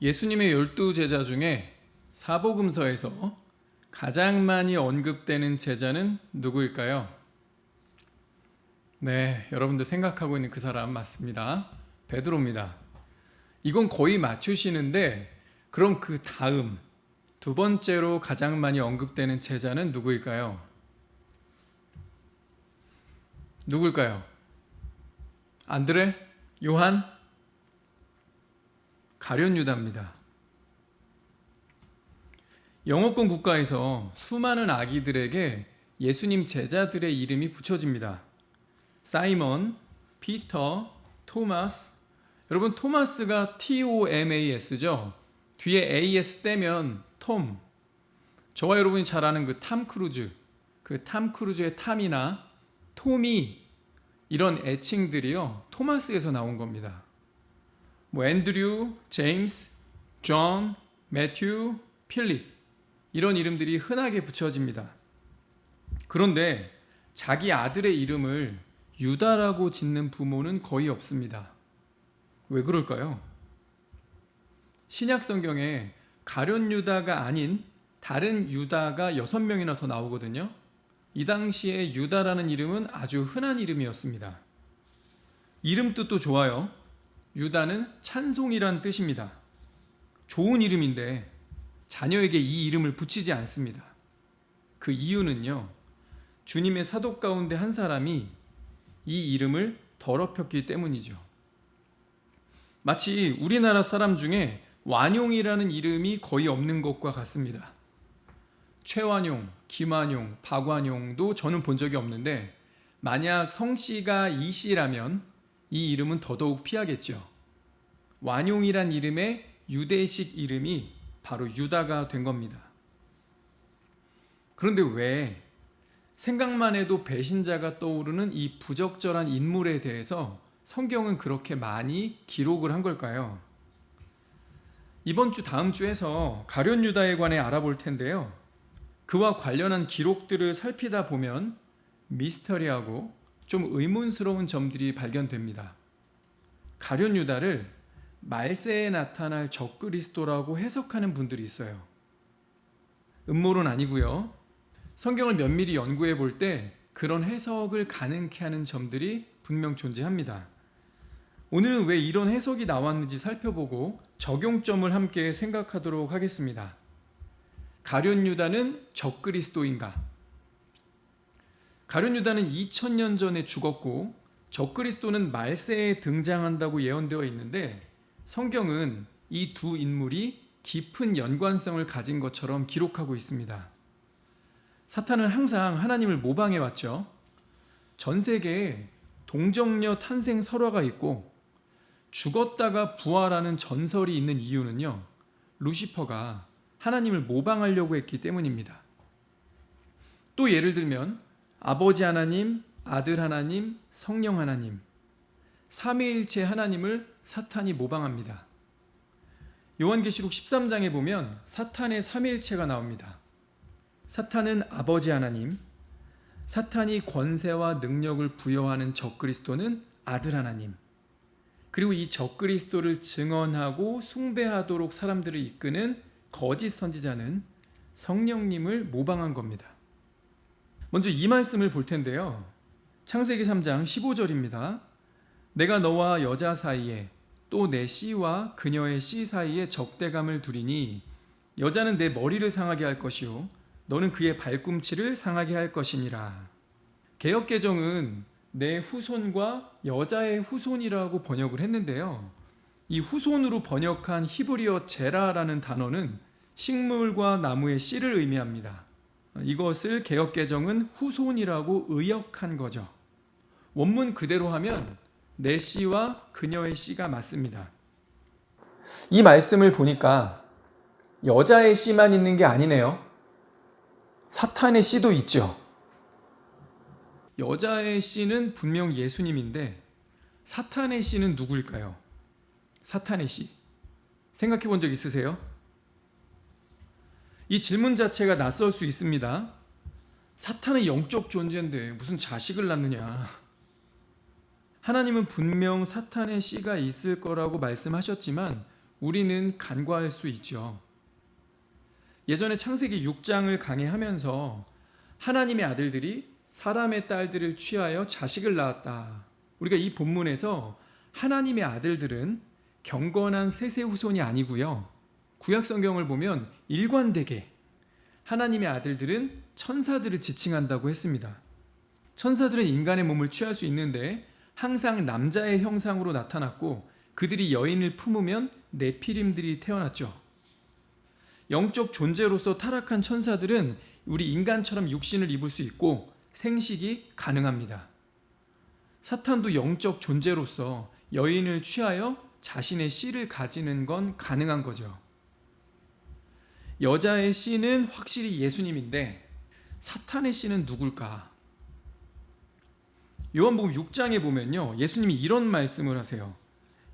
예수님의 12제자 중에 사복음서에서 가장 많이 언급되는 제자는 누구일까요? 네, 여러분들 생각하고 있는 그 사람 맞습니다. 베드로입니다. 이건 거의 맞추시는데 그럼 그 다음 두 번째로 가장 많이 언급되는 제자는 누구일까요? 누굴까요? 안드레? 요한? 가룟 유다입니다. 영어권 국가에서 수많은 아기들에게 예수님 제자들의 이름이 붙여집니다. 사이먼, 피터, 토마스. 여러분, 토마스가 TOMAS죠. 뒤에 AS 떼면 톰. 저와 여러분이 잘 아는 그 탐 크루즈, 그 탐 크루즈의 탐이나 톰이, 이런 애칭들이요 토마스에서 나온 겁니다. 앤드류, 제임스, 존, 매튜, 필립, 이런 이름들이 흔하게 붙여집니다. 그런데 자기 아들의 이름을 유다라고 짓는 부모는 거의 없습니다. 왜 그럴까요? 신약 성경에 가룟 유다가 아닌 다른 유다가 6명이나 더 나오거든요. 이 당시에 유다라는 이름은 아주 흔한 이름이었습니다. 이름 뜻도 좋아요. 유다는 찬송이란 뜻입니다. 좋은 이름인데 자녀에게 이 이름을 붙이지 않습니다. 그 이유는요, 주님의 사도 가운데 한 사람이 이 이름을 더럽혔기 때문이죠. 마치 우리나라 사람 중에 완용이라는 이름이 거의 없는 것과 같습니다. 최완용, 김완용, 박완용도 저는 본 적이 없는데 만약 성씨가 이씨라면 이 이름은 더더욱 피하겠죠. 완용이란 이름의 유대식 이름이 바로 유다가 된 겁니다. 그런데 왜 생각만 해도 배신자가 떠오르는 이 부적절한 인물에 대해서 성경은 그렇게 많이 기록을 한 걸까요? 이번 주 다음 주에서 가룟 유다에 관해 알아볼 텐데요. 그와 관련한 기록들을 살피다 보면 미스터리하고 좀 의문스러운 점들이 발견됩니다. 가룟 유다를 말세에 나타날 적그리스도라고 해석하는 분들이 있어요. 음모론 아니고요. 성경을 면밀히 연구해 볼 때 그런 해석을 가능케 하는 점들이 분명 존재합니다. 오늘은 왜 이런 해석이 나왔는지 살펴보고 적용점을 함께 생각하도록 하겠습니다. 가룟 유다는 적그리스도인가? 가룟 유다는 2000년 전에 죽었고 적그리스도는 말세에 등장한다고 예언되어 있는데 성경은 이 두 인물이 깊은 연관성을 가진 것처럼 기록하고 있습니다. 사탄은 항상 하나님을 모방해 왔죠. 전 세계에 동정녀 탄생 설화가 있고 죽었다가 부활하는 전설이 있는 이유는요, 루시퍼가 하나님을 모방하려고 했기 때문입니다. 또 예를 들면 아버지 하나님, 아들 하나님, 성령 하나님, 삼위일체 하나님을 사탄이 모방합니다. 요한계시록 13장에 보면 사탄의 삼위일체가 나옵니다. 사탄은 아버지 하나님, 사탄이 권세와 능력을 부여하는 적그리스도는 아들 하나님, 그리고 이 적그리스도를 증언하고 숭배하도록 사람들을 이끄는 거짓 선지자는 성령님을 모방한 겁니다. 먼저 이 말씀을 볼 텐데요. 창세기 3장 15절입니다. 내가 너와 여자 사이에 또 내 씨와 그녀의 씨 사이에 적대감을 두리니 여자는 내 머리를 상하게 할 것이요 너는 그의 발꿈치를 상하게 할 것이니라. 개역개정은 내 후손과 여자의 후손이라고 번역을 했는데요. 이 후손으로 번역한 히브리어 제라라는 단어는 식물과 나무의 씨를 의미합니다. 이것을 개역개정은 후손이라고 의역한 거죠. 원문 그대로 하면 내 씨와 그녀의 씨가 맞습니다. 이 말씀을 보니까 여자의 씨만 있는 게 아니네요. 사탄의 씨도 있죠. 여자의 씨는 분명 예수님인데 사탄의 씨는 누구일까요? 사탄의 씨. 생각해 본 적 있으세요? 이 질문 자체가 낯설 수 있습니다. 사탄은 영적 존재인데 무슨 자식을 낳느냐. 하나님은 분명 사탄의 씨가 있을 거라고 말씀하셨지만 우리는 간과할 수 있죠. 예전에 창세기 6장을 강의하면서 하나님의 아들들이 사람의 딸들을 취하여 자식을 낳았다. 우리가 이 본문에서 하나님의 아들들은 경건한 셋의 후손이 아니고요. 구약 성경을 보면 일관되게 하나님의 아들들은 천사들을 지칭한다고 했습니다. 천사들은 인간의 몸을 취할 수 있는데 항상 남자의 형상으로 나타났고 그들이 여인을 품으면 네피림들이 태어났죠. 영적 존재로서 타락한 천사들은 우리 인간처럼 육신을 입을 수 있고 생식이 가능합니다. 사탄도 영적 존재로서 여인을 취하여 자신의 씨를 가지는 건 가능한 거죠. 여자의 씨는 확실히 예수님인데 사탄의 씨는 누굴까? 요한복음 6장에 보면요, 예수님이 이런 말씀을 하세요.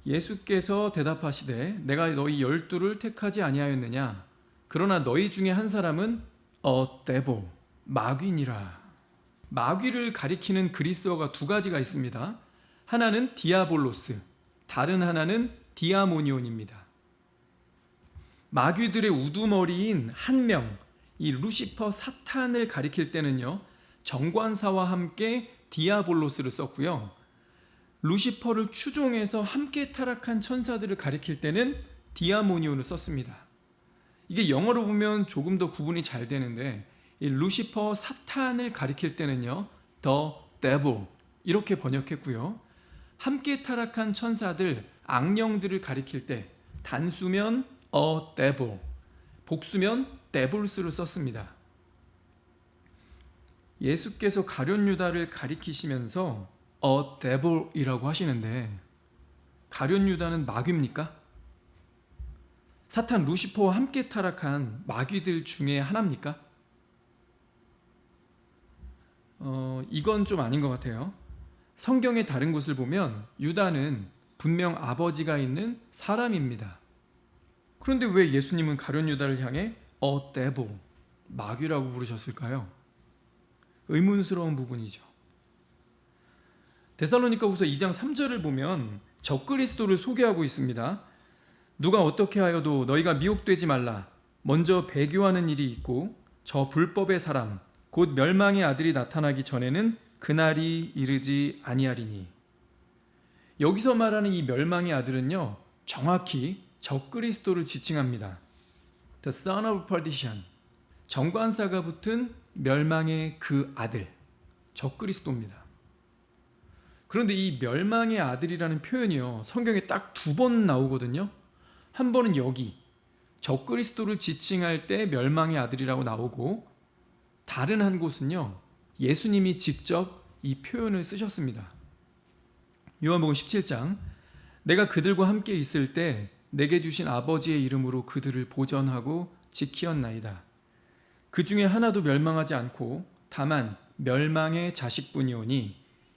예수께서 대답하시되 내가 너희 12를 택하지 아니하였느냐? 그러나 너희 중에 한 사람은 devil, 마귀니라. 마귀를 가리키는 그리스어가 두 가지가 있습니다. 하나는 디아볼로스, 다른 하나는 디아모니온입니다. 마귀들의 우두머리인 한 명, 이 루시퍼 사탄을 가리킬 때는요, 정관사와 함께 디아볼로스를 썼고요. 루시퍼를 추종해서 함께 타락한 천사들을 가리킬 때는 디아모니온을 썼습니다. 이게 영어로 보면 조금 더 구분이 잘 되는데 이 루시퍼 사탄을 가리킬 때는요, the devil 이렇게 번역했고요. 함께 타락한 천사들, 악령들을 가리킬 때 단수면 a devil, 복수면 devils를 썼습니다. 예수께서 가룟 유다를 가리키시면서 a devil이라고 하시는데 가룟 유다는 마귀입니까? 사탄 루시퍼와 함께 타락한 마귀들 중에 하나입니까? 이건 좀 아닌 것 같아요. 성경의 다른 곳을 보면 유다는 분명 아버지가 있는 사람입니다. 그런데 왜 예수님은 가룟 유다를 향해 a devil, 마귀라고 부르셨을까요? 의문스러운 부분이죠. 데살로니가후서 2장 3절을 보면 적그리스도를 소개하고 있습니다. 누가 어떻게 하여도 너희가 미혹되지 말라. 먼저 배교하는 일이 있고 저 불법의 사람 곧 멸망의 아들이 나타나기 전에는 그날이 이르지 아니하리니. 여기서 말하는 이 멸망의 아들은요, 정확히 적그리스도를 지칭합니다. The son of perdition, 정관사가 붙은 멸망의 그 아들, 적그리스도입니다. 그런데 이 멸망의 아들이라는 표현이요, 성경에 딱 두 번 나오거든요. 한 번은 여기 적그리스도를 지칭할 때 멸망의 아들이라고 나오고, 다른 한 곳은요, 예수님이 직접 이 표현을 쓰셨습니다. 요한복음 17장, 내가 그들과 함께 있을 때 내게 주신 아버지의 이름으로 그들을 보전하고 지키었나이다. 그 중에 하나도 멸망하지 않고 다만 멸망의 자식뿐이오니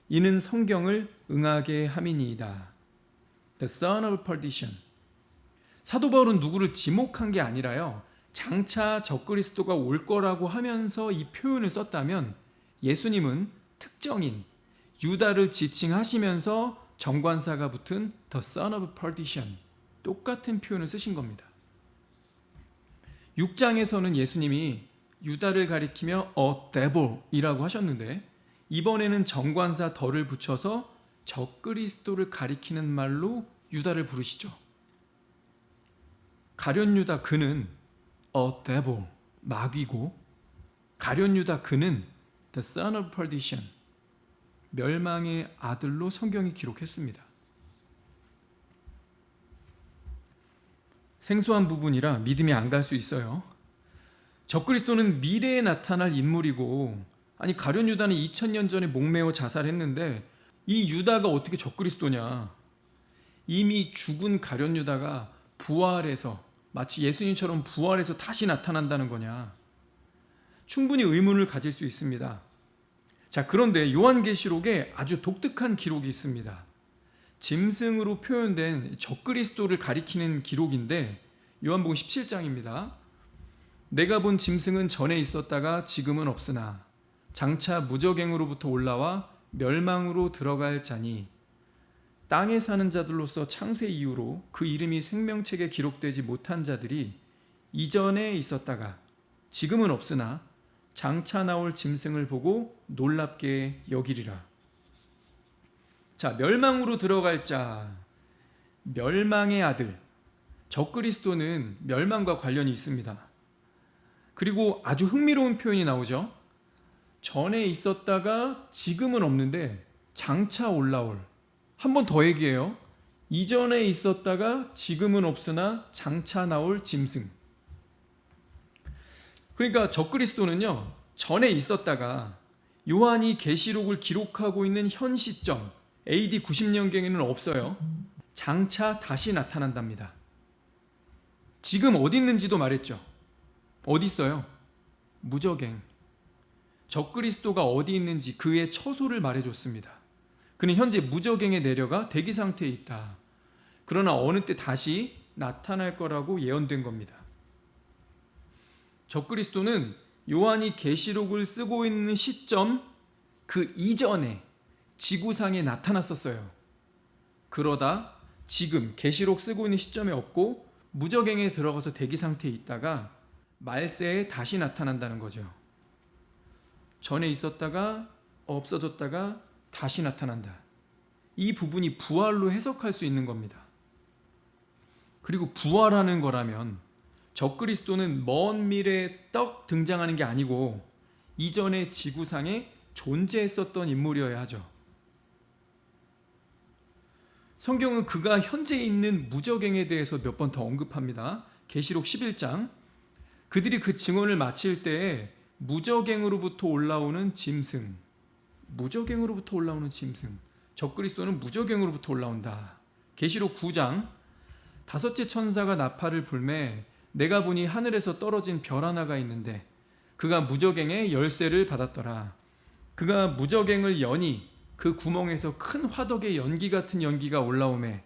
이는 성경을 응하게 함이니이다. The son of perdition. 사도 바울은 누구를 지목한 게 아니라요, 장차 적그리스도가 올 거라고 하면서 이 표현을 썼다면 예수님은 특정인 유다를 지칭하시면서 정관사가 붙은 The son of perdition, 똑같은 표현을 쓰신 겁니다. 6장에서는 예수님이 유다를 가리키며 a devil이라고 하셨는데 이번에는 정관사 덜을 붙여서 적그리스도를 가리키는 말로 유다를 부르시죠. 가룟 유다 그는 a devil, 마귀고, 가룟 유다 그는 the son of perdition, 멸망의 아들로 성경이 기록했습니다. 생소한 부분이라 믿음이 안 갈 수 있어요. 적그리스도는 미래에 나타날 인물이고, 아니 가룟 유다는 2000년 전에 목매어 자살했는데 이 유다가 어떻게 적그리스도냐? 이미 죽은 가룟 유다가 부활해서 마치 예수님처럼 부활해서 다시 나타난다는 거냐? 충분히 의문을 가질 수 있습니다. 자, 그런데 요한계시록에 아주 독특한 기록이 있습니다. 짐승으로 표현된 적그리스도를 가리키는 기록인데 요한복음 17장입니다. 내가 본 짐승은 전에 있었다가 지금은 없으나 장차 무저갱으로부터 올라와 멸망으로 들어갈 자니 땅에 사는 자들로서 창세 이후로 그 이름이 생명책에 기록되지 못한 자들이 이전에 있었다가 지금은 없으나 장차 나올 짐승을 보고 놀랍게 여기리라. 자, 멸망으로 들어갈 자, 멸망의 아들, 적그리스도는 멸망과 관련이 있습니다. 그리고 아주 흥미로운 표현이 나오죠. 전에 있었다가 지금은 없는데 장차 올라올. 한 번 더 얘기해요. 이전에 있었다가 지금은 없으나 장차 나올 짐승. 그러니까 적그리스도는요, 전에 있었다가 요한이 계시록을 기록하고 있는 현 시점 AD 90년경에는 없어요. 장차 다시 나타난답니다. 지금 어디 있는지도 말했죠. 어디 있어요? 무저갱. 적그리스도가 어디 있는지 그의 처소를 말해줬습니다. 그는 현재 무저갱에 내려가 대기 상태에 있다. 그러나 어느 때 다시 나타날 거라고 예언된 겁니다. 적그리스도는 요한이 계시록을 쓰고 있는 시점 그 이전에 지구상에 나타났었어요. 그러다 지금 계시록 쓰고 있는 시점에 없고 무저갱에 들어가서 대기 상태에 있다가 말세에 다시 나타난다는 거죠. 전에 있었다가 없어졌다가 다시 나타난다. 이 부분이 부활로 해석할 수 있는 겁니다. 그리고 부활하는 거라면 적그리스도는 먼 미래에 떡 등장하는 게 아니고 이전에 지구상에 존재했었던 인물이어야 하죠. 성경은 그가 현재 있는 무저갱에 대해서 몇 번 더 언급합니다. 계시록 11장. 그들이 그 증언을 마칠 때에 무저갱으로부터 올라오는 짐승, 무저갱으로부터 올라오는 짐승, 적그리스도는 무저갱으로부터 올라온다. 계시록 9장. 다섯째 천사가 나팔을 불매 내가 보니 하늘에서 떨어진 별 하나가 있는데 그가 무저갱의 열쇠를 받았더라. 그가 무저갱을 여니 그 구멍에서 큰 화덕의 연기 같은 연기가 올라오매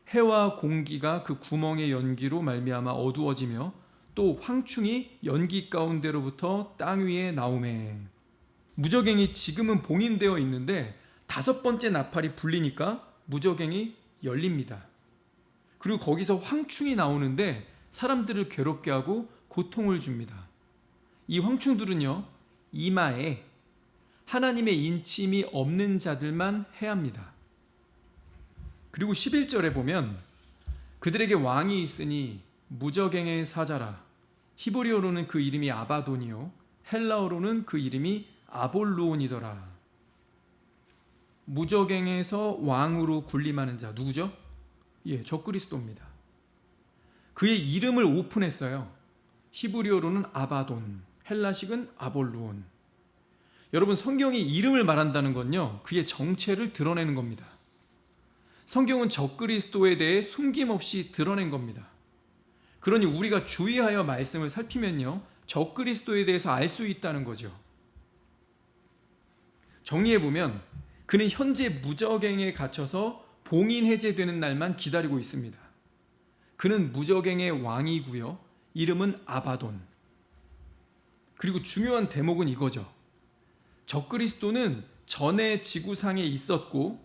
해와 공기가 그 구멍의 연기로 말미암아 어두워지며 또 황충이 연기 가운데로부터 땅 위에 나오매. 무저갱이 지금은 봉인되어 있는데 다섯 번째 나팔이 불리니까 무저갱이 열립니다. 그리고 거기서 황충이 나오는데 사람들을 괴롭게 하고 고통을 줍니다. 이 황충들은요, 이마에 하나님의 인침이 없는 자들만 해합니다. 그리고 11절에 보면 그들에게 왕이 있으니 무저갱의 사자라. 히브리어로는 그 이름이 아바돈이요 헬라어로는 그 이름이 아볼루온이더라. 무저갱에서 왕으로 군림하는 자 누구죠? 예, 적그리스도입니다. 그의 이름을 오픈했어요. 히브리어로는 아바돈, 헬라식은 아볼루온. 여러분, 성경이 이름을 말한다는 건요, 그의 정체를 드러내는 겁니다. 성경은 적그리스도에 대해 숨김없이 드러낸 겁니다. 그러니 우리가 주의하여 말씀을 살피면요, 적그리스도에 대해서 알 수 있다는 거죠. 정리해보면 그는 현재 무저갱에 갇혀서 봉인 해제되는 날만 기다리고 있습니다. 그는 무저갱의 왕이고요, 이름은 아바돈. 그리고 중요한 대목은 이거죠. 적그리스도는 전에 지구상에 있었고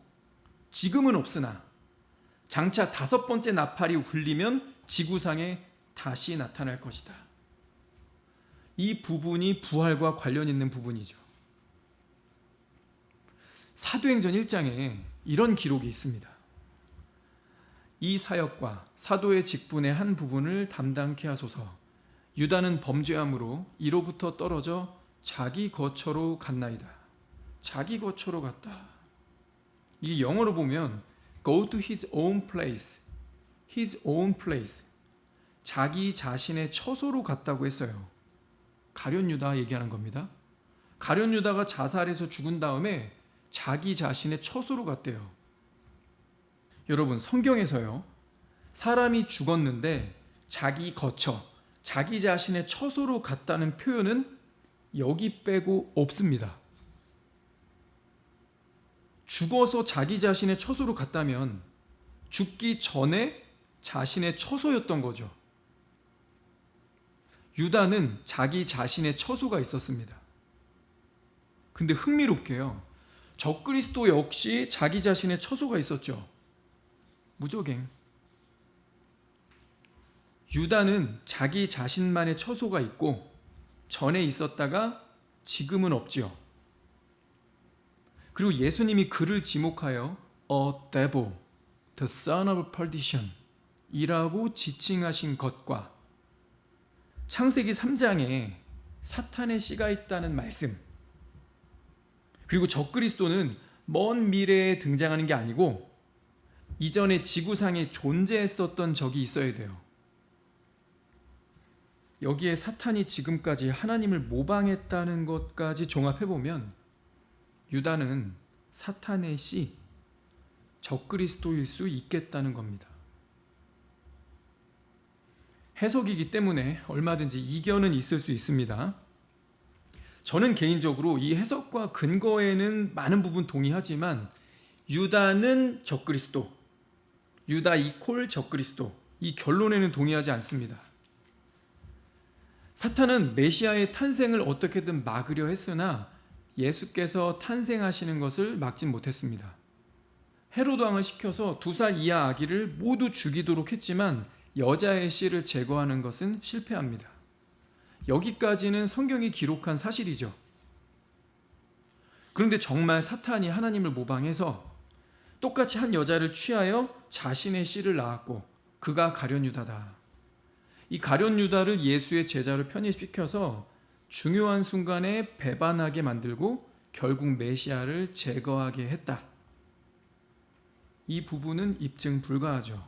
지금은 없으나 장차 다섯 번째 나팔이 울리면 지구상에 다시 나타날 것이다. 이 부분이 부활과 관련 있는 부분이죠. 사도행전 1장에 이런 기록이 있습니다. 이 사역과 사도의 직분의 한 부분을 담당케 하소서. 유다는 범죄함으로 이로부터 떨어져 자기 거처로 갔나이다. 자기 거처로 갔다. 이 영어로 보면 go to his own place, his own place. 자기 자신의 처소로 갔다고 했어요. 가룟 유다 얘기하는 겁니다. 가룟 유다가 자살해서 죽은 다음에 자기 자신의 처소로 갔대요. 여러분, 성경에서요, 사람이 죽었는데 자기 거처, 자기 자신의 처소로 갔다는 표현은 여기 빼고 없습니다. 죽어서 자기 자신의 처소로 갔다면 죽기 전에 자신의 처소였던 거죠. 유다는 자기 자신의 처소가 있었습니다. 근데 흥미롭게요, 적그리스도 역시 자기 자신의 처소가 있었죠. 무적행. 유다는 자기 자신만의 처소가 있고 전에 있었다가 지금은 없지요. 그리고 예수님이 그를 지목하여 A devil, the son of perdition 이라고 지칭하신 것과 창세기 3장에 사탄의 씨가 있다는 말씀, 그리고 적그리스도는 먼 미래에 등장하는 게 아니고 이전에 지구상에 존재했었던 적이 있어야 돼요. 여기에 사탄이 지금까지 하나님을 모방했다는 것까지 종합해보면 유다는 사탄의 씨, 적그리스도일 수 있겠다는 겁니다. 해석이기 때문에 얼마든지 이견은 있을 수 있습니다. 저는 개인적으로 이 해석과 근거에는 많은 부분 동의하지만 유다는 적그리스도, 유다 이콜 적그리스도, 이 결론에는 동의하지 않습니다. 사탄은 메시아의 탄생을 어떻게든 막으려 했으나 예수께서 탄생하시는 것을 막진 못했습니다. 헤로드 왕을 시켜서 2살 이하 아기를 모두 죽이도록 했지만 여자의 씨를 제거하는 것은 실패합니다. 여기까지는 성경이 기록한 사실이죠. 그런데 정말 사탄이 하나님을 모방해서 똑같이 한 여자를 취하여 자신의 씨를 낳았고 그가 가룟 유다다. 이 가룟 유다를 예수의 제자로 편입시켜서 중요한 순간에 배반하게 만들고 결국 메시아를 제거하게 했다. 이 부분은 입증 불가하죠.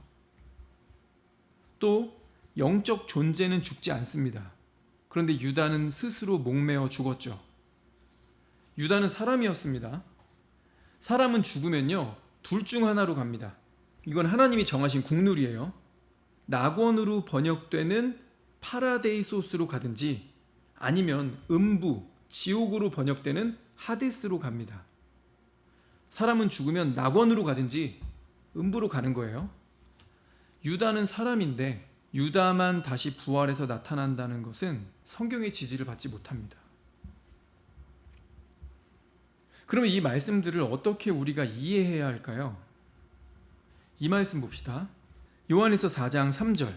또 영적 존재는 죽지 않습니다. 그런데 유다는 스스로 목매어 죽었죠. 유다는 사람이었습니다. 사람은 죽으면요, 둘 중 하나로 갑니다. 이건 하나님이 정하신 국룰이에요. 낙원으로 번역되는 파라데이소스로 가든지 아니면 음부, 지옥으로 번역되는 하데스로 갑니다. 사람은 죽으면 낙원으로 가든지 음부로 가는 거예요. 유다는 사람인데 유다만 다시 부활해서 나타난다는 것은 성경의 지지를 받지 못합니다. 그러면 이 말씀들을 어떻게 우리가 이해해야 할까요? 이 말씀 봅시다. 요한일서 4장 3절.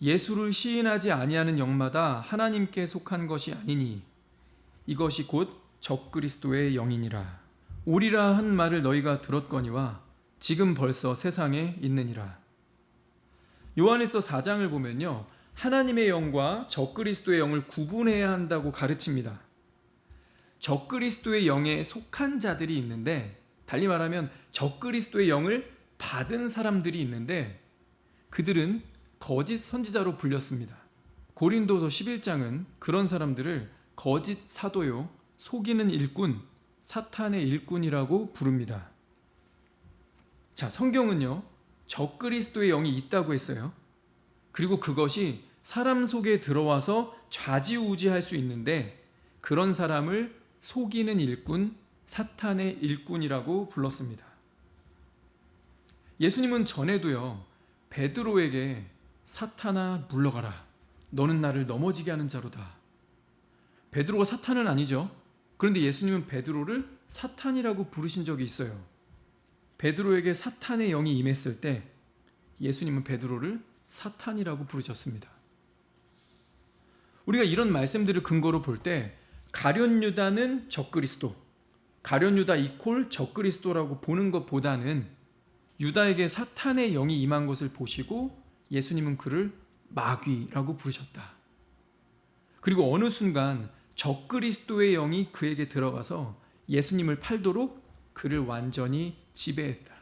예수를 시인하지 아니하는 영마다 하나님께 속한 것이 아니니 이것이 곧 적그리스도의 영이니라. 오리라 한 말을 너희가 들었거니와 지금 벌써 세상에 있느니라. 요한일서 4장을 보면요, 하나님의 영과 적그리스도의 영을 구분해야 한다고 가르칩니다. 적그리스도의 영에 속한 자들이 있는데, 달리 말하면 적그리스도의 영을 받은 사람들이 있는데 그들은 거짓 선지자로 불렸습니다. 고린도서 11장은 그런 사람들을 거짓 사도요, 속이는 일꾼, 사탄의 일꾼이라고 부릅니다. 자, 성경은요, 적그리스도의 영이 있다고 했어요. 그리고 그것이 사람 속에 들어와서 좌지우지할 수 있는데 그런 사람을 속이는 일꾼, 사탄의 일꾼이라고 불렀습니다. 예수님은 전에도요, 베드로에게 사탄아 물러가라, 너는 나를 넘어지게 하는 자로다. 베드로가 사탄은 아니죠. 그런데 예수님은 베드로를 사탄이라고 부르신 적이 있어요. 베드로에게 사탄의 영이 임했을 때 예수님은 베드로를 사탄이라고 부르셨습니다. 우리가 이런 말씀들을 근거로 볼 때 가룟 유다는 적그리스도, 가룟 유다 이콜 적그리스도라고 보는 것보다는 유다에게 사탄의 영이 임한 것을 보시고 예수님은 그를 마귀라고 부르셨다. 그리고 어느 순간 적그리스도의 영이 그에게 들어가서 예수님을 팔도록 그를 완전히 지배했다.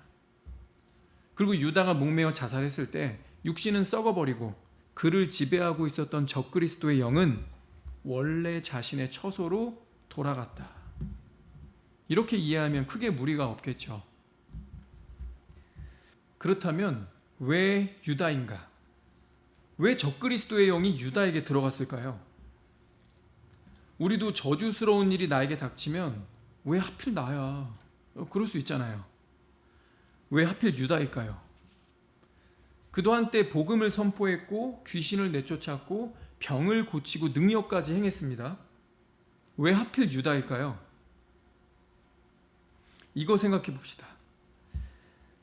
그리고 유다가 목매어 자살했을 때 육신은 썩어버리고 그를 지배하고 있었던 적그리스도의 영은 원래 자신의 처소로 돌아갔다. 이렇게 이해하면 크게 무리가 없겠죠. 그렇다면 왜 유다인가? 왜 적그리스도의 영이 유다에게 들어갔을까요? 우리도 저주스러운 일이 나에게 닥치면 왜 하필 나야? 그럴 수 있잖아요. 왜 하필 유다일까요? 그도 한때 복음을 선포했고 귀신을 내쫓았고 병을 고치고 능력까지 행했습니다. 왜 하필 유다일까요? 이거 생각해 봅시다.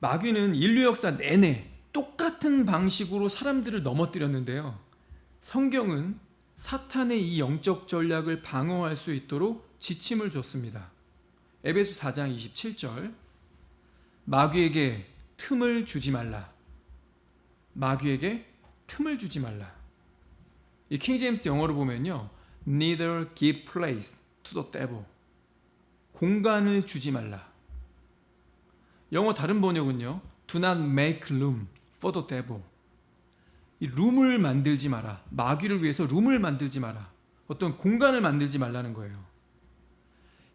마귀는 인류 역사 내내 똑같은 방식으로 사람들을 넘어뜨렸는데요. 성경은 사탄의 이 영적 전략을 방어할 수 있도록 지침을 줬습니다. 에베소 4장 27절, 마귀에게 틈을 주지 말라. 마귀에게 틈을 주지 말라. 이 킹제임스 영어로 보면요, neither give place to the devil. 공간을 주지 말라. 영어 다른 번역은요, do not make room for the devil. 이 룸을 만들지 마라. 마귀를 위해서 룸을 만들지 마라. 어떤 공간을 만들지 말라는 거예요.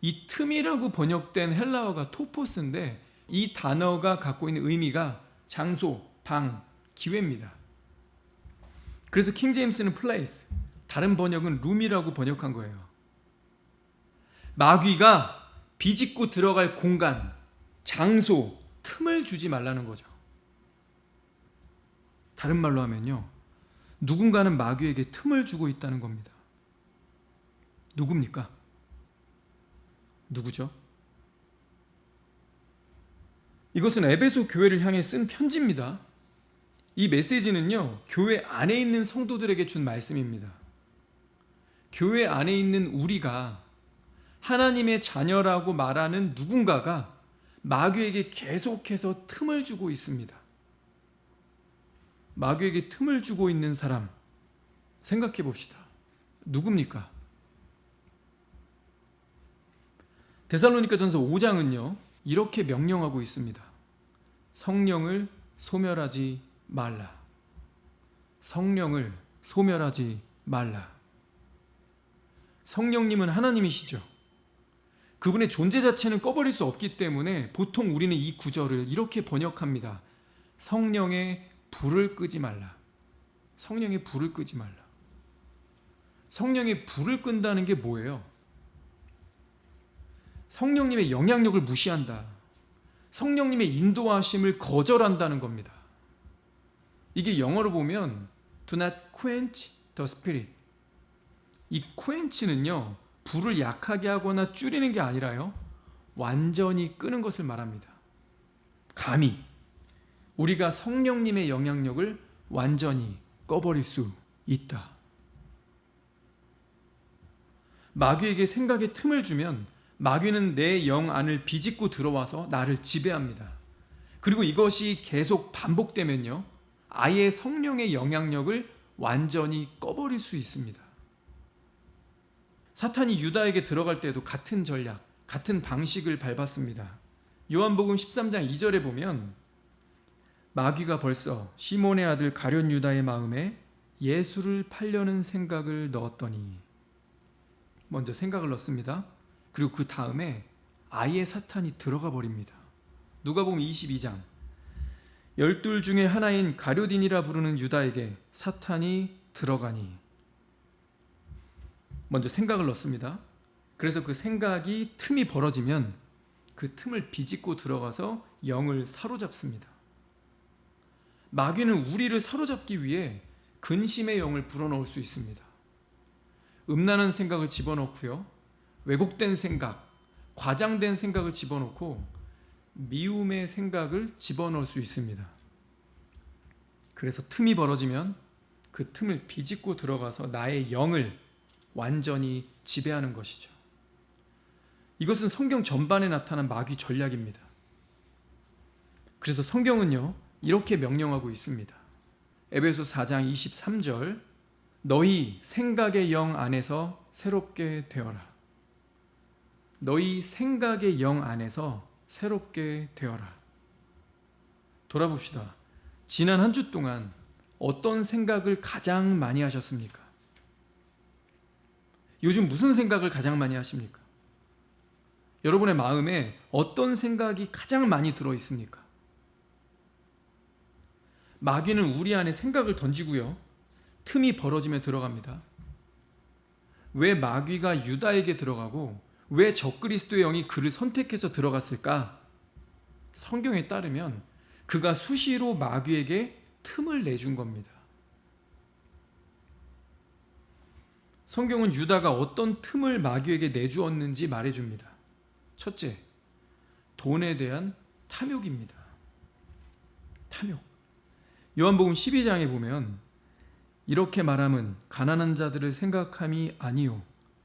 이 틈이라고 번역된 헬라어가 토포스인데, 이 단어가 갖고 있는 의미가 장소, 방, 기회입니다. 그래서 킹제임스는 place, 다른 번역은 룸이라고 번역한 거예요. 마귀가 비집고 들어갈 공간, 장소, 틈을 주지 말라는 거죠. 다른 말로 하면요, 누군가는 마귀에게 틈을 주고 있다는 겁니다. 누굽니까? 누구죠? 이것은 에베소 교회를 향해 쓴 편지입니다. 이 메시지는요, 교회 안에 있는 성도들에게 준 말씀입니다. 교회 안에 있는 우리가 하나님의 자녀라고 말하는 누군가가 마귀에게 계속해서 틈을 주고 있습니다. 마귀에게 틈을 주고 있는 사람 생각해 봅시다. 누굽니까? 데살로니가전서 5장은요, 이렇게 명령하고 있습니다. 성령을 소멸하지 말라. 성령을 소멸하지 말라. 성령님은 하나님이시죠. 그분의 존재 자체는 꺼버릴 수 없기 때문에 보통 우리는 이 구절을 이렇게 번역합니다. 성령의 불을 끄지 말라. 성령의 불을 끄지 말라. 성령의 불을 끈다는 게 뭐예요? 성령님의 영향력을 무시한다. 성령님의 인도하심을 거절한다는 겁니다. 이게 영어로 보면 do not quench the spirit. 이 quench는요, 불을 약하게 하거나 줄이는 게 아니라요, 완전히 끄는 것을 말합니다. 감히 우리가 성령님의 영향력을 완전히 꺼버릴 수 있다. 마귀에게 생각의 틈을 주면 마귀는 내 영 안을 비집고 들어와서 나를 지배합니다. 그리고 이것이 계속 반복되면요, 아예 성령의 영향력을 완전히 꺼버릴 수 있습니다. 사탄이 유다에게 들어갈 때도 같은 전략, 같은 방식을 밟았습니다. 요한복음 13장 2절에 보면 마귀가 벌써 시몬의 아들 가룟 유다의 마음에 예수를 팔려는 생각을 넣었더니, 먼저 생각을 넣습니다. 그리고 그 다음에 아예 사탄이 들어가 버립니다. 누가복음 22장, 12 중에 하나인 가룟딘이라 부르는 유다에게 사탄이 들어가니, 먼저 생각을 넣습니다. 그래서 그 생각이 틈이 벌어지면 그 틈을 비집고 들어가서 영을 사로잡습니다. 마귀는 우리를 사로잡기 위해 근심의 영을 불어넣을 수 있습니다. 음란한 생각을 집어넣고요, 왜곡된 생각, 과장된 생각을 집어넣고 미움의 생각을 집어넣을 수 있습니다. 그래서 틈이 벌어지면 그 틈을 비집고 들어가서 나의 영을 완전히 지배하는 것이죠. 이것은 성경 전반에 나타난 마귀 전략입니다. 그래서 성경은요, 이렇게 명령하고 있습니다. 에베소 4장 23절, 너희 생각의 영 안에서 새롭게 되어라. 너희 생각의 영 안에서 새롭게 되어라. 돌아봅시다. 지난 한 주 동안 어떤 생각을 가장 많이 하셨습니까? 요즘 무슨 생각을 가장 많이 하십니까? 여러분의 마음에 어떤 생각이 가장 많이 들어 있습니까? 마귀는 우리 안에 생각을 던지고요, 틈이 벌어지며 들어갑니다. 왜 마귀가 유다에게 들어가고 왜 적그리스도의 영이 그를 선택해서 들어갔을까? 성경에 따르면 그가 수시로 마귀에게 틈을 내준 겁니다. 성경은 유다가 어떤 틈을 마귀에게 내주었는지 말해줍니다. 첫째, 돈에 대한 탐욕입니다. 탐욕. 요한복음 12장에 보면 이렇게 말함은 가난한 자들을 생각함이 아니요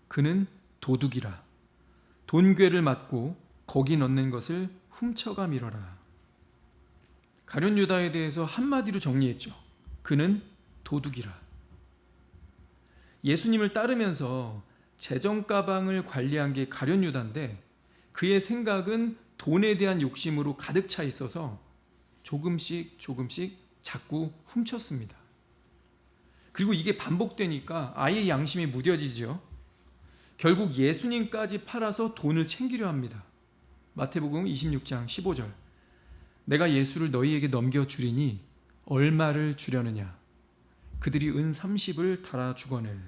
그는 도둑이라. 돈괴를 맞고 거기 넣는 것을 훔쳐가미러라. 가룟 유다에 대해서 한마디로 정리했죠. 그는 도둑이라. 예수님을 따르면서 재정 가방을 관리한 게 가룟 유다인데 그의 생각은 돈에 대한 욕심으로 가득 차 있어서 조금씩 자꾸 훔쳤습니다. 그리고 이게 반복되니까 아예 양심이 무뎌지죠. 결국 예수님까지 팔아서 돈을 챙기려 합니다. 마태복음 26장 15절. 내가 예수를 너희에게 넘겨주리니 얼마를 주려느냐. 그들이 은 30을 달아주거늘.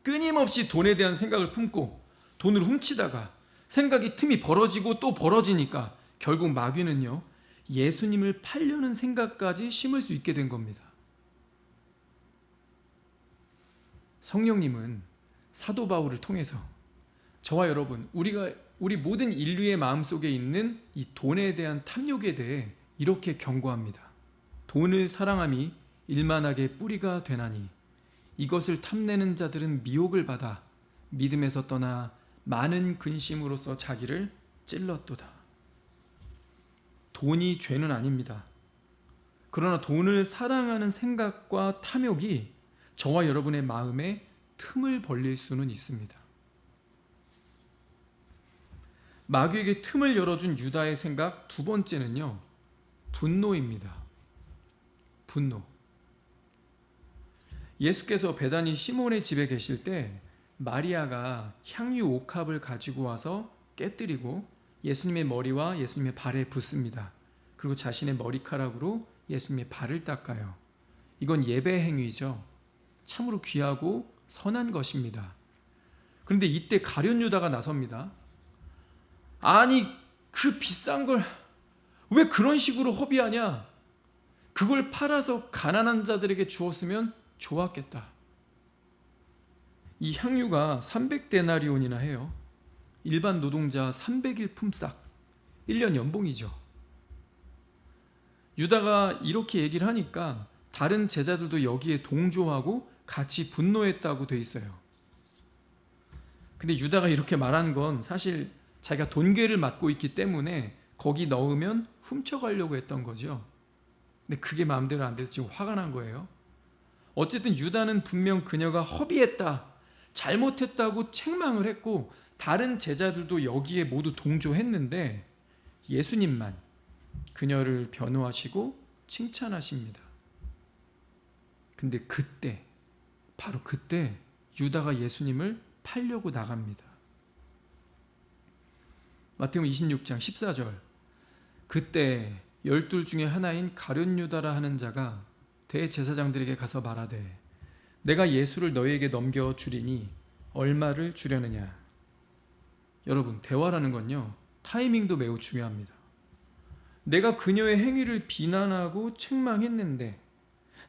끊임없이 돈에 대한 생각을 품고 돈을 훔치다가 생각이 틈이 벌어지고 또 벌어지니까 결국 마귀는요, 예수님을 팔려는 생각까지 심을 수 있게 된 겁니다. 성령님은 사도 바울을 통해서 저와 여러분, 우리 모든 인류의 마음속에 있는 이 돈에 대한 탐욕에 대해 이렇게 경고합니다. 돈을 사랑함이 일만하게 뿌리가 되나니 이것을 탐내는 자들은 미혹을 받아 믿음에서 떠나 많은 근심으로써 자기를 찔렀도다. 돈이 죄는 아닙니다. 그러나 돈을 사랑하는 생각과 탐욕이 저와 여러분의 마음에 틈을 벌릴 수는 있습니다. 마귀에게 틈을 열어준 유다의 생각 두 번째는요, 분노입니다. 분노. 예수께서 베다니 시몬의 집에 계실 때 마리아가 향유 옥합을 가지고 와서 깨뜨리고 예수님의 머리와 예수님의 발에 붓습니다. 그리고 자신의 머리카락으로 예수님의 발을 닦아요. 이건 예배 행위죠. 참으로 귀하고 선한 것입니다. 그런데 이때 가룟 유다가 나섭니다. 아니, 그 비싼 걸 왜 그런 식으로 허비하냐? 그걸 팔아서 가난한 자들에게 주었으면 좋았겠다. 이 향유가 300데나리온이나 해요. 일반 노동자 300일 품삯, 1년 연봉이죠. 유다가 이렇게 얘기를 하니까 다른 제자들도 여기에 동조하고 같이 분노했다고 돼 있어요. 근데 유다가 이렇게 말한 건 사실 자기가 돈괴를 맡고 있기 때문에 거기 넣으면 훔쳐가려고 했던 거죠. 근데 그게 마음대로 안 돼서 지금 화가 난 거예요. 어쨌든 유다는 분명 그녀가 허비했다, 잘못했다고 책망을 했고 다른 제자들도 여기에 모두 동조했는데 예수님만 그녀를 변호하시고 칭찬하십니다. 근데 그때, 바로 그때 유다가 예수님을 팔려고 나갑니다. 마태복음 26장 14절. 그때 12 중에 하나인 가룟 유다라 하는 자가 대제사장들에게 가서 말하되 내가 예수를 너희에게 넘겨주리니 얼마를 주려느냐. 여러분, 대화라는 건요, 타이밍도 매우 중요합니다. 내가 그녀의 행위를 비난하고 책망했는데,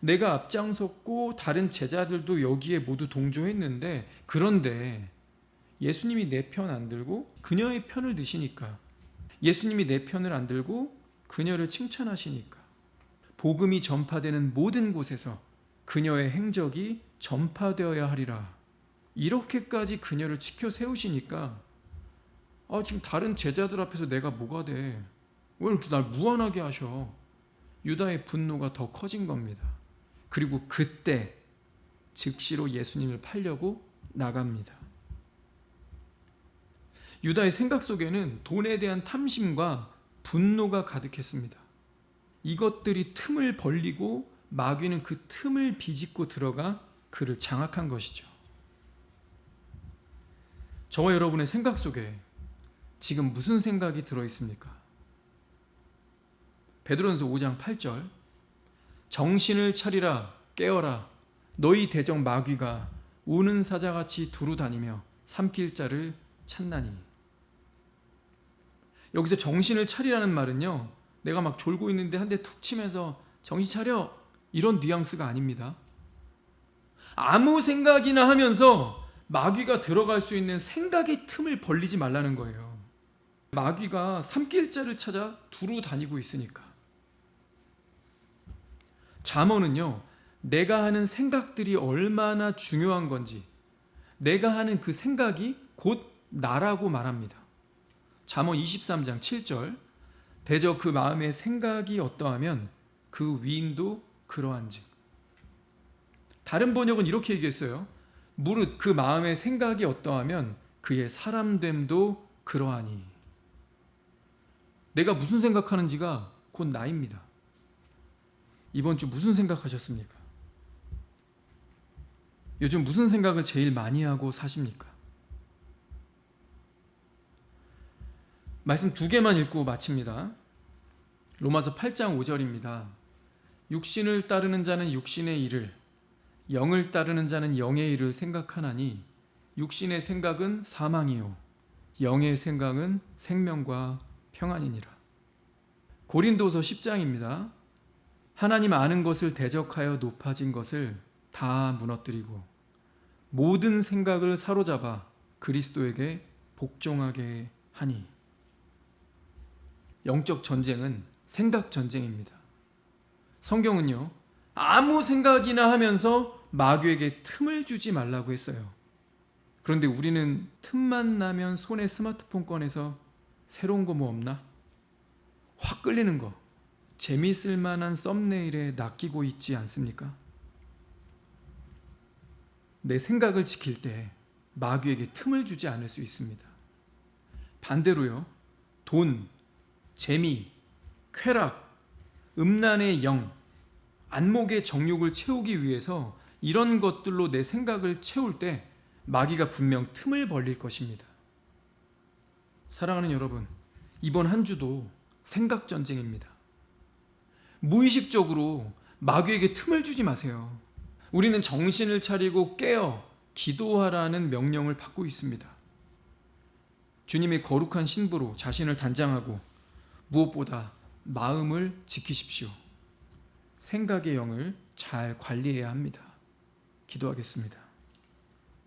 내가 앞장섰고 다른 제자들도 여기에 모두 동조했는데, 그런데 예수님이 내 편 안 들고 그녀의 편을 드시니까, 예수님이 내 편을 안 들고 그녀를 칭찬하시니까, 복음이 전파되는 모든 곳에서 그녀의 행적이 전파되어야 하리라. 이렇게까지 그녀를 지켜 세우시니까 지금 다른 제자들 앞에서 내가 뭐가 돼? 왜 이렇게 날 무안하게 하셔? 유다의 분노가 더 커진 겁니다. 그리고 그때 즉시로 예수님을 팔려고 나갑니다. 유다의 생각 속에는 돈에 대한 탐심과 분노가 가득했습니다. 이것들이 틈을 벌리고 마귀는 그 틈을 비집고 들어가 그를 장악한 것이죠. 저와 여러분의 생각 속에 지금 무슨 생각이 들어있습니까? 베드로전서 5장 8절. 정신을 차리라, 깨어라. 너희 대적 마귀가 우는 사자같이 두루 다니며 삼킬 자를 찾나니. 여기서 정신을 차리라는 말은요, 내가 막 졸고 있는데 한 대 툭 치면서 정신 차려, 이런 뉘앙스가 아닙니다. 아무 생각이나 하면서 마귀가 들어갈 수 있는 생각의 틈을 벌리지 말라는 거예요. 마귀가 삼킬 자를 찾아 두루 다니고 있으니까. 잠언은요, 내가 하는 생각들이 얼마나 중요한 건지, 내가 하는 그 생각이 곧 나라고 말합니다. 잠언 23장 7절, 대저 그 마음의 생각이 어떠하면 그 위인도 그러한즉. 다른 번역은 이렇게 얘기했어요. 무릇 그 마음의 생각이 어떠하면 그의 사람됨도 그러하니. 내가 무슨 생각하는지가 곧 나입니다. 이번 주 무슨 생각하셨습니까? 요즘 무슨 생각을 제일 많이 하고 사십니까? 말씀 2개만 읽고 마칩니다. 로마서 8장 5절입니다. 육신을 따르는 자는 육신의 일을, 영을 따르는 자는 영의 일을 생각하나니 육신의 생각은 사망이요 영의 생각은 생명과 평안이니라. 고린도서 10장입니다. 하나님 아는 것을 대적하여 높아진 것을 다 무너뜨리고 모든 생각을 사로잡아 그리스도에게 복종하게 하니. 영적 전쟁은 생각 전쟁입니다. 성경은요, 아무 생각이나 하면서 마귀에게 틈을 주지 말라고 했어요. 그런데 우리는 틈만 나면 손에 스마트폰 꺼내서 새로운 거 뭐 없나? 확 끌리는 거, 재미있을 만한 썸네일에 낚이고 있지 않습니까? 내 생각을 지킬 때 마귀에게 틈을 주지 않을 수 있습니다. 반대로요, 돈, 재미, 쾌락, 음란의 영, 안목의 정욕을 채우기 위해서 이런 것들로 내 생각을 채울 때 마귀가 분명 틈을 벌릴 것입니다. 사랑하는 여러분, 이번 한 주도 생각 전쟁입니다. 무의식적으로 마귀에게 틈을 주지 마세요. 우리는 정신을 차리고 깨어 기도하라는 명령을 받고 있습니다. 주님의 거룩한 신부로 자신을 단장하고 무엇보다 마음을 지키십시오. 생각의 영을 잘 관리해야 합니다. 기도하겠습니다.